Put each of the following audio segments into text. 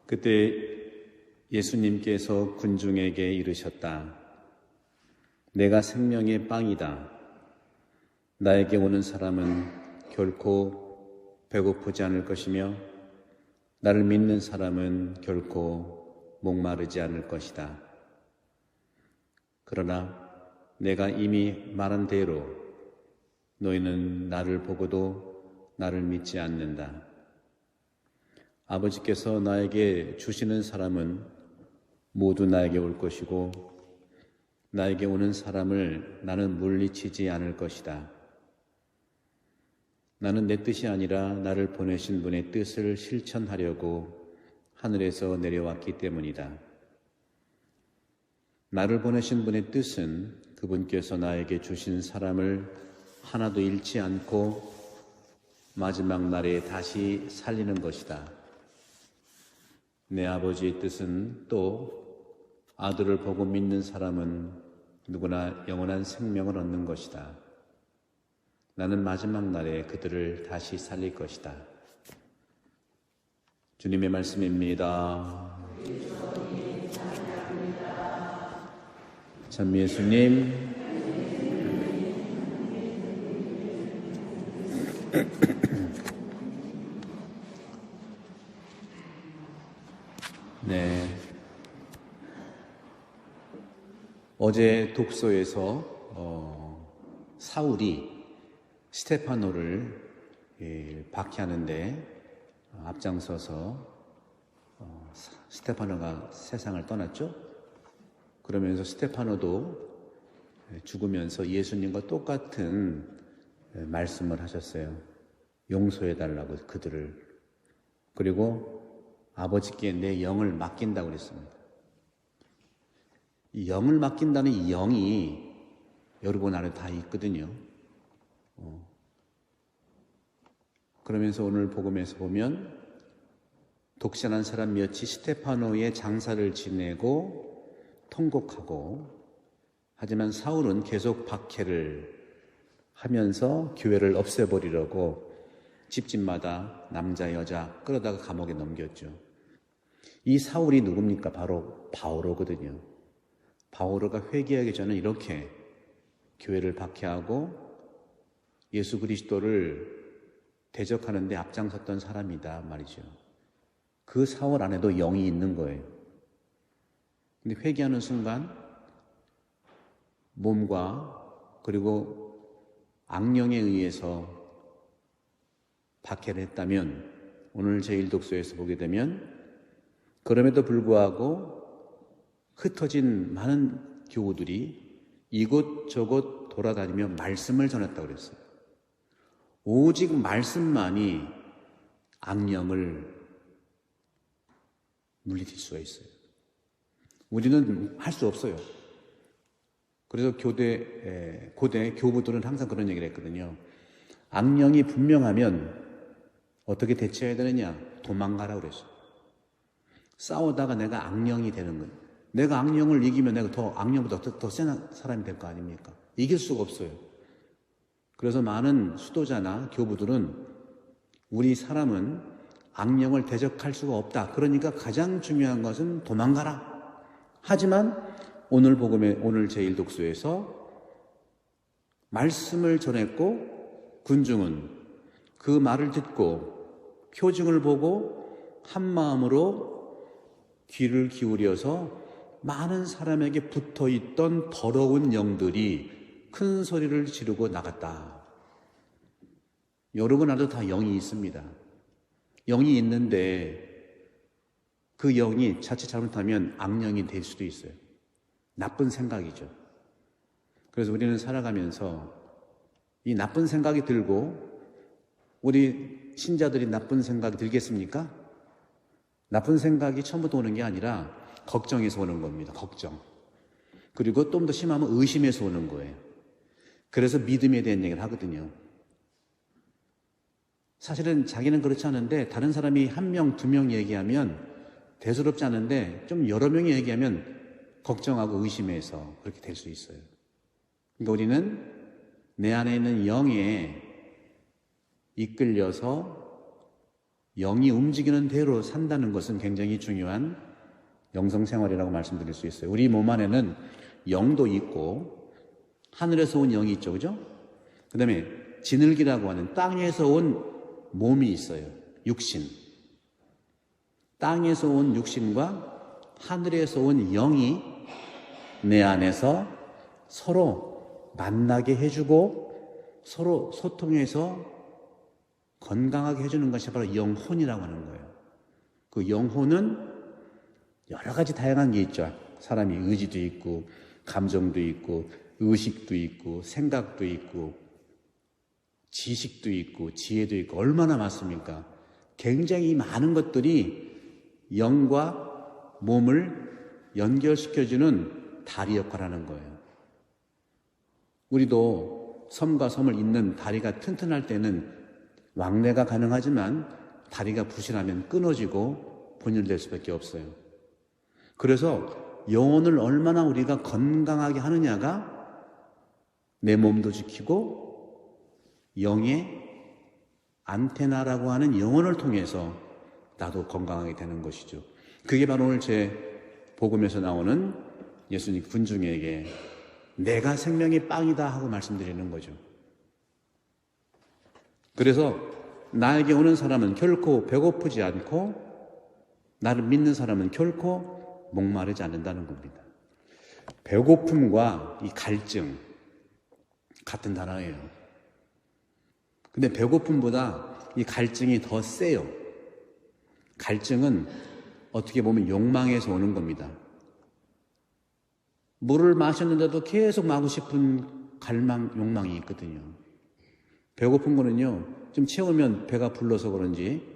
그때 예수님께서 군중에게 이르셨다. 내가 생명의 빵이다. 나에게 오는 사람은 결코 배고프지 않을 것이며 나를 믿는 사람은 결코 목마르지 않을 것이다. 그러나 내가 이미 말한 대로 너희는 나를 보고도 나를 믿지 않는다. 아버지께서 나에게 주시는 사람은 모두 나에게 올 것이고 나에게 오는 사람을 나는 물리치지 않을 것이다. 나는 내 뜻이 아니라 나를 보내신 분의 뜻을 실천하려고 하늘에서 내려왔기 때문이다. 나를 보내신 분의 뜻은 그분께서 나에게 주신 사람을 하나도 잃지 않고 마지막 날에 다시 살리는 것이다. 내 아버지의 뜻은 또 아들을 보고 믿는 사람은 누구나 영원한 생명을 얻는 것이다. 나는 마지막 날에 그들을 다시 살릴 것이다. 주님의 말씀입니다. 참 예수님, 네. 어제 독서에서 사울이 스테파노를 박해하는데 앞장서서 스테파노가 세상을 떠났죠. 그러면서 스테파노도 죽으면서 예수님과 똑같은 말씀을 하셨어요. 용서해달라고 그들을. 그리고 아버지께 내 영을 맡긴다고 그랬습니다. 이 영을 맡긴다는 이 영이 여러분 안에 다 있거든요. 그러면서 오늘 복음에서 보면 독신한 사람 몇이 스테파노의 장사를 지내고 통곡하고, 하지만 사울은 계속 박해를 하면서 교회를 없애버리려고 집집마다 남자 여자 끌어다가 감옥에 넘겼죠. 이 사울이 누굽니까? 바로 바오로거든요. 바오로가 회개하기 전에 이렇게 교회를 박해하고 예수 그리스도를 대적하는 데 앞장섰던 사람이다 말이죠. 그 사울 안에도 영이 있는 거예요. 근데 회개하는 순간 몸과 그리고 악령에 의해서 박해를 했다면, 오늘 제1독서에서 보게 되면 그럼에도 불구하고 흩어진 많은 교우들이 이곳저곳 돌아다니며 말씀을 전했다고 그랬어요. 오직 말씀만이 악령을 물리칠 수가 있어요. 우리는 할 수 없어요. 그래서 고대 교부들은 항상 그런 얘기를 했거든요. 악령이 분명하면 어떻게 대처해야 되느냐? 도망가라고 그랬어요. 싸우다가 내가 악령이 되는 거예요. 내가 악령을 이기면 내가 악령보다 더 센 사람이 될 거 아닙니까? 이길 수가 없어요. 그래서 많은 수도자나 교부들은 우리 사람은 악령을 대적할 수가 없다. 그러니까 가장 중요한 것은 도망가라. 하지만 오늘 제1독서에서 말씀을 전했고 군중은 그 말을 듣고 표징을 보고 한 마음으로 귀를 기울여서 많은 사람에게 붙어있던 더러운 영들이 큰 소리를 지르고 나갔다. 여러분 안에도 다 영이 있습니다. 영이 있는데 그 영이 자칫 잘못하면 악령이 될 수도 있어요. 나쁜 생각이죠. 그래서 우리는 살아가면서 이 나쁜 생각이 들고, 우리 신자들이 나쁜 생각이 들겠습니까? 나쁜 생각이 처음부터 오는 게 아니라 걱정에서 오는 겁니다. 걱정. 그리고 좀 더 심하면 의심에서 오는 거예요. 그래서 믿음에 대한 얘기를 하거든요. 사실은 자기는 그렇지 않은데 다른 사람이 1명, 2명 얘기하면 대수롭지 않은데 좀 여러 명이 얘기하면 걱정하고 의심해서 그렇게 될 수 있어요. 그러니까 우리는 내 안에 있는 영에 이끌려서 영이 움직이는 대로 산다는 것은 굉장히 중요한 영성생활이라고 말씀드릴 수 있어요. 우리 몸 안에는 영도 있고 하늘에서 온 영이 있죠, 그죠? 그 다음에 지늘기라고 하는 땅에서 온 몸이 있어요. 육신. 땅에서 온 육신과 하늘에서 온 영이 내 안에서 서로 만나게 해주고 서로 소통해서 건강하게 해주는 것이 바로 영혼이라고 하는 거예요. 그 영혼은 여러 가지 다양한 게 있죠. 사람이 의지도 있고 감정도 있고 의식도 있고 생각도 있고 지식도 있고 지혜도 있고 얼마나 많습니까? 굉장히 많은 것들이 영과 몸을 연결시켜주는 다리 역할을 하는 거예요. 우리도 섬과 섬을 잇는 다리가 튼튼할 때는 왕래가 가능하지만 다리가 부실하면 끊어지고 분열될 수밖에 없어요. 그래서 영혼을 얼마나 우리가 건강하게 하느냐가 내 몸도 지키고 영의 안테나라고 하는 영혼을 통해서 나도 건강하게 되는 것이죠. 그게 바로 오늘 제 복음에서 나오는 예수님 군중에게 내가 생명의 빵이다 하고 말씀드리는 거죠. 그래서 나에게 오는 사람은 결코 배고프지 않고 나를 믿는 사람은 결코 목마르지 않는다는 겁니다. 배고픔과 이 갈증 같은 단어예요. 근데 배고픔보다 이 갈증이 더 세요. 갈증은 어떻게 보면 욕망에서 오는 겁니다. 물을 마셨는데도 계속 마고 싶은 욕망이 있거든요. 배고픈 거는요, 좀 채우면 배가 불러서 그런지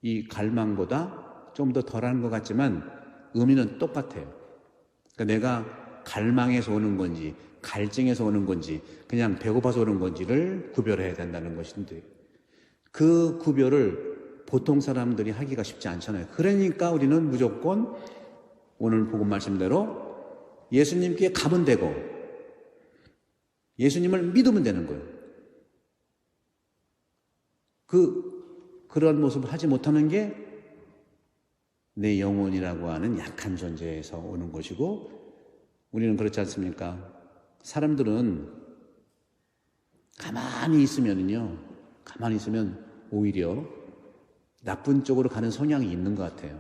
이 갈망보다 좀 더 덜한 것 같지만 의미는 똑같아요. 그러니까 내가 갈망에서 오는 건지 갈증에서 오는 건지 그냥 배고파서 오는 건지를 구별해야 된다는 것인데 그 구별을 보통 사람들이 하기가 쉽지 않잖아요. 그러니까 우리는 무조건 오늘 복음 말씀대로 예수님께 가면 되고 예수님을 믿으면 되는 거예요. 그런 모습을 하지 못하는 게 내 영혼이라고 하는 약한 존재에서 오는 것이고 우리는 그렇지 않습니까? 사람들은 가만히 있으면 오히려 나쁜 쪽으로 가는 성향이 있는 것 같아요.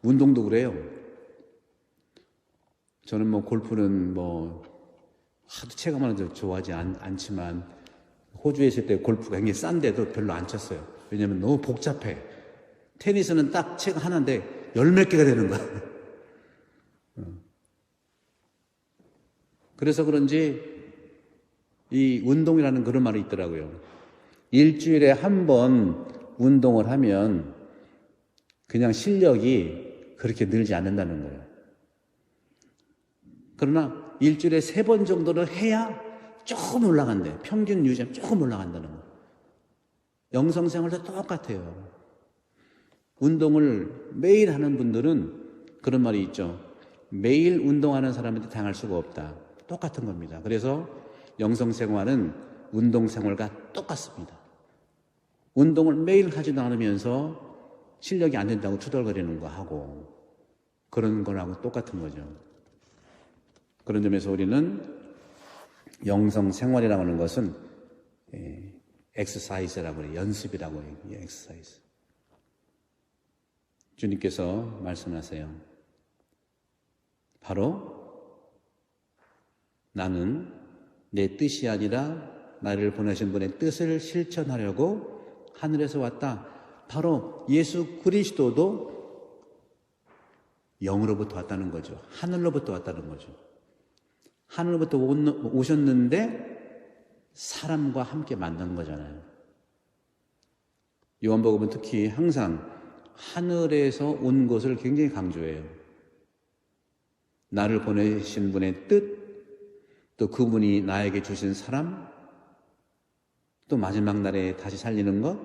운동도 그래요. 저는 골프는 하도 체감하는 좋아하지 않지만 호주에 있을 때 골프가 굉장히 싼데도 별로 안 쳤어요. 왜냐하면 너무 복잡해. 테니스는 딱 채가 하나인데 열 몇 개가 되는 거야. 그래서 그런지 이 운동이라는 그런 말이 있더라고요. 일주일에 한 번 운동을 하면 그냥 실력이 그렇게 늘지 않는다는 거예요. 그러나 일주일에 3번 정도를 해야 조금 올라간대. 평균 유지하면 조금 올라간다는 거예요. 영성생활도 똑같아요. 운동을 매일 하는 분들은 그런 말이 있죠. 매일 운동하는 사람한테 당할 수가 없다. 똑같은 겁니다. 그래서 영성생활은 운동생활과 똑같습니다. 운동을 매일 하지도 않으면서 실력이 안 된다고 투덜거리는 거 하고 그런 거하고 똑같은 거죠. 그런 점에서 우리는 영성생활이라고 하는 것은 엑서사이즈라고 해요. 연습이라고 해요. 엑서사이즈. 주님께서 말씀하세요. 바로 나는 내 뜻이 아니라 나를 보내신 분의 뜻을 실천하려고 하늘에서 왔다. 바로 예수 그리스도도 영으로부터 왔다는 거죠. 하늘로부터 왔다는 거죠. 하늘로부터 오셨는데 사람과 함께 만난 거잖아요. 요한복음은 특히 항상 하늘에서 온 것을 굉장히 강조해요. 나를 보내신 분의 뜻, 또 그분이 나에게 주신 사람, 또 마지막 날에 다시 살리는 것,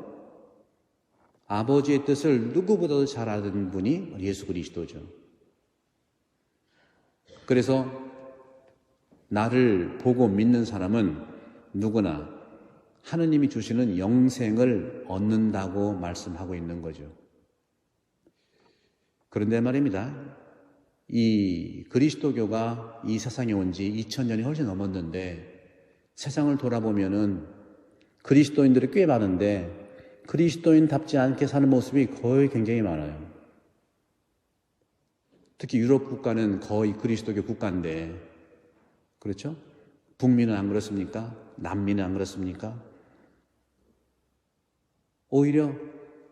아버지의 뜻을 누구보다도 잘 아는 분이 예수 그리스도죠. 그래서 나를 보고 믿는 사람은 누구나 하느님이 주시는 영생을 얻는다고 말씀하고 있는 거죠. 그런데 말입니다. 이 그리스도교가 이 세상에 온 지 2000년이 훨씬 넘었는데 세상을 돌아보면은 그리스도인들이 꽤 많은데 그리스도인답지 않게 사는 모습이 거의 굉장히 많아요. 특히 유럽 국가는 거의 그리스도교 국가인데, 그렇죠? 북미는 안 그렇습니까? 남미는 안 그렇습니까? 오히려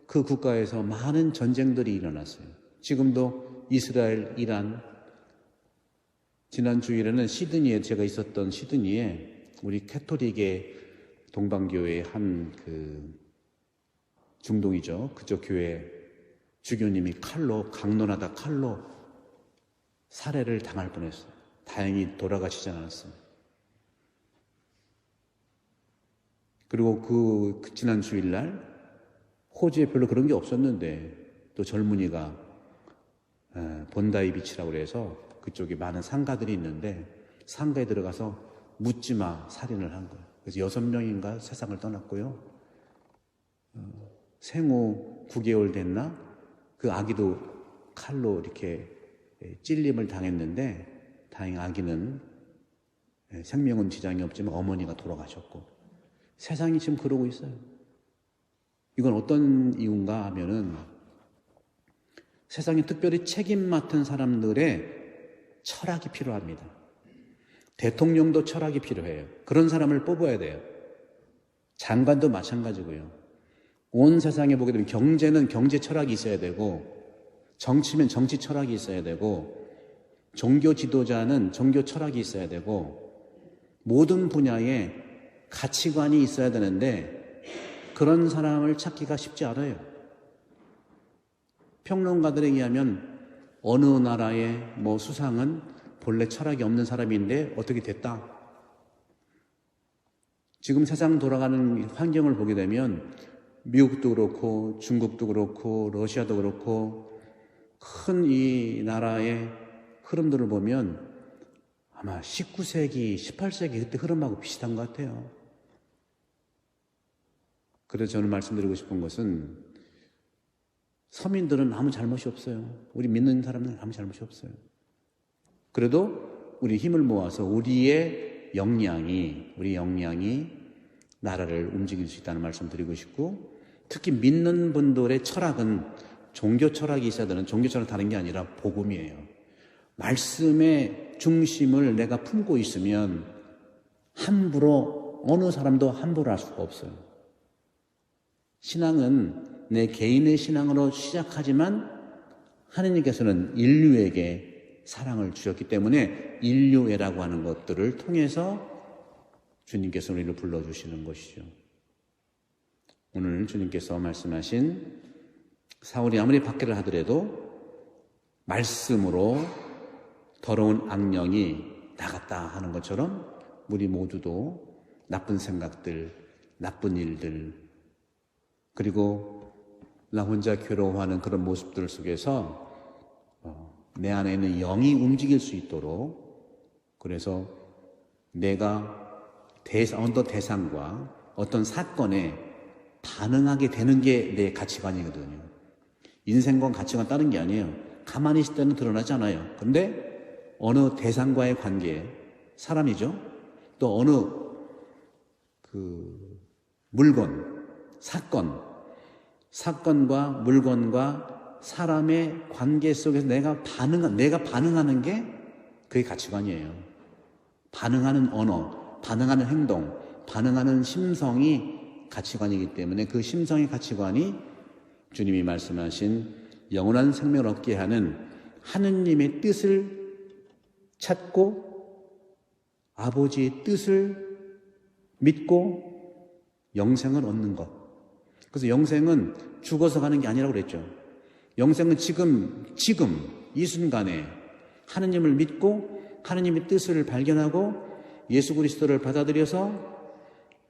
그 국가에서 많은 전쟁들이 일어났어요. 지금도 이스라엘, 이란, 지난 주일에는 시드니에 제가 있었던 시드니에 우리 캐토릭의 동방교회의 한 중동이죠. 그쪽 교회 주교님이 강론하다 칼로 살해를 당할 뻔했어요. 다행히 돌아가시지 않았어요. 그리고 지난 주일날 호주에 별로 그런 게 없었는데 또 젊은이가 본다이 비치라고 그래서 그쪽에 많은 상가들이 있는데 상가에 들어가서 묻지마 살인을 한 거예요. 그래서 6명인가 세상을 떠났고요. 생후 9개월 됐나? 그 아기도 칼로 이렇게 찔림을 당했는데 다행히 아기는 생명은 지장이 없지만 어머니가 돌아가셨고 세상이 지금 그러고 있어요. 이건 어떤 이유인가 하면은 세상에 특별히 책임 맡은 사람들의 철학이 필요합니다. 대통령도 철학이 필요해요. 그런 사람을 뽑아야 돼요. 장관도 마찬가지고요. 온 세상에 보게 되면 경제는 경제 철학이 있어야 되고 정치면 정치 철학이 있어야 되고 종교 지도자는 종교 철학이 있어야 되고 모든 분야에 가치관이 있어야 되는데 그런 사람을 찾기가 쉽지 않아요. 평론가들에 의하면 어느 나라의 수상은 본래 철학이 없는 사람인데 어떻게 됐다. 지금 세상 돌아가는 환경을 보게 되면 미국도 그렇고 중국도 그렇고 러시아도 그렇고 큰 이 나라의 흐름들을 보면 아마 19세기, 18세기 그때 흐름하고 비슷한 것 같아요. 그래서 저는 말씀드리고 싶은 것은 서민들은 아무 잘못이 없어요. 우리 믿는 사람들은 아무 잘못이 없어요. 그래도 우리 힘을 모아서 우리의 역량이 나라를 움직일 수 있다는 말씀 드리고 싶고 특히 믿는 분들의 철학은 종교 철학이 있어야 되는 종교 철학은 다른 게 아니라 복음이에요. 말씀의 중심을 내가 품고 있으면 어느 사람도 함부로 할 수가 없어요. 신앙은 내 개인의 신앙으로 시작하지만 하느님께서는 인류에게 사랑을 주셨기 때문에 인류애라고 하는 것들을 통해서 주님께서 우리를 불러주시는 것이죠. 오늘 주님께서 말씀하신 사울이 아무리 박해를 하더라도 말씀으로 더러운 악령이 나갔다 하는 것처럼 우리 모두도 나쁜 생각들, 나쁜 일들 그리고 나 혼자 괴로워하는 그런 모습들 속에서 내 안에 있는 영이 움직일 수 있도록 그래서 내가 어떤 대상과 어떤 사건에 반응하게 되는 게 내 가치관이거든요. 인생관 가치관 다른 게 아니에요. 가만히 있을 때는 드러나지 않아요. 그런데 어느 대상과의 관계, 사람이죠. 또 어느 물건, 사건과 물건과 사람의 관계 속에서 내가 반응하는 게 그게 가치관이에요. 반응하는 언어, 반응하는 행동, 반응하는 심성이 가치관이기 때문에 그 심성의 가치관이 주님이 말씀하신 영원한 생명을 얻게 하는 하느님의 뜻을 찾고 아버지의 뜻을 믿고 영생을 얻는 것. 그래서 영생은 죽어서 가는 게 아니라고 그랬죠. 영생은 지금 이 순간에 하느님을 믿고 하느님의 뜻을 발견하고 예수 그리스도를 받아들여서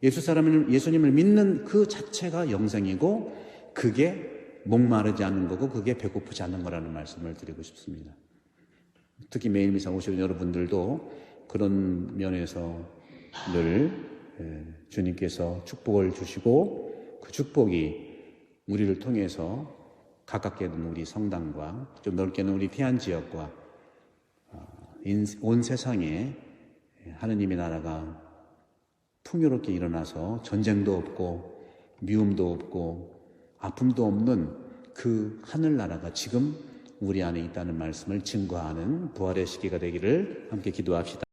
예수님을 믿는 그 자체가 영생이고 그게 목마르지 않는 거고 그게 배고프지 않는 거라는 말씀을 드리고 싶습니다. 특히 매일 미사 오시는 여러분들도 그런 면에서 늘 주님께서 축복을 주시고 그 축복이 우리를 통해서 가깝게는 우리 성당과 좀 넓게는 우리 태안지역과 온 세상에 하느님의 나라가 풍요롭게 일어나서 전쟁도 없고 미움도 없고 아픔도 없는 그 하늘나라가 지금 우리 안에 있다는 말씀을 증거하는 부활의 시기가 되기를 함께 기도합시다.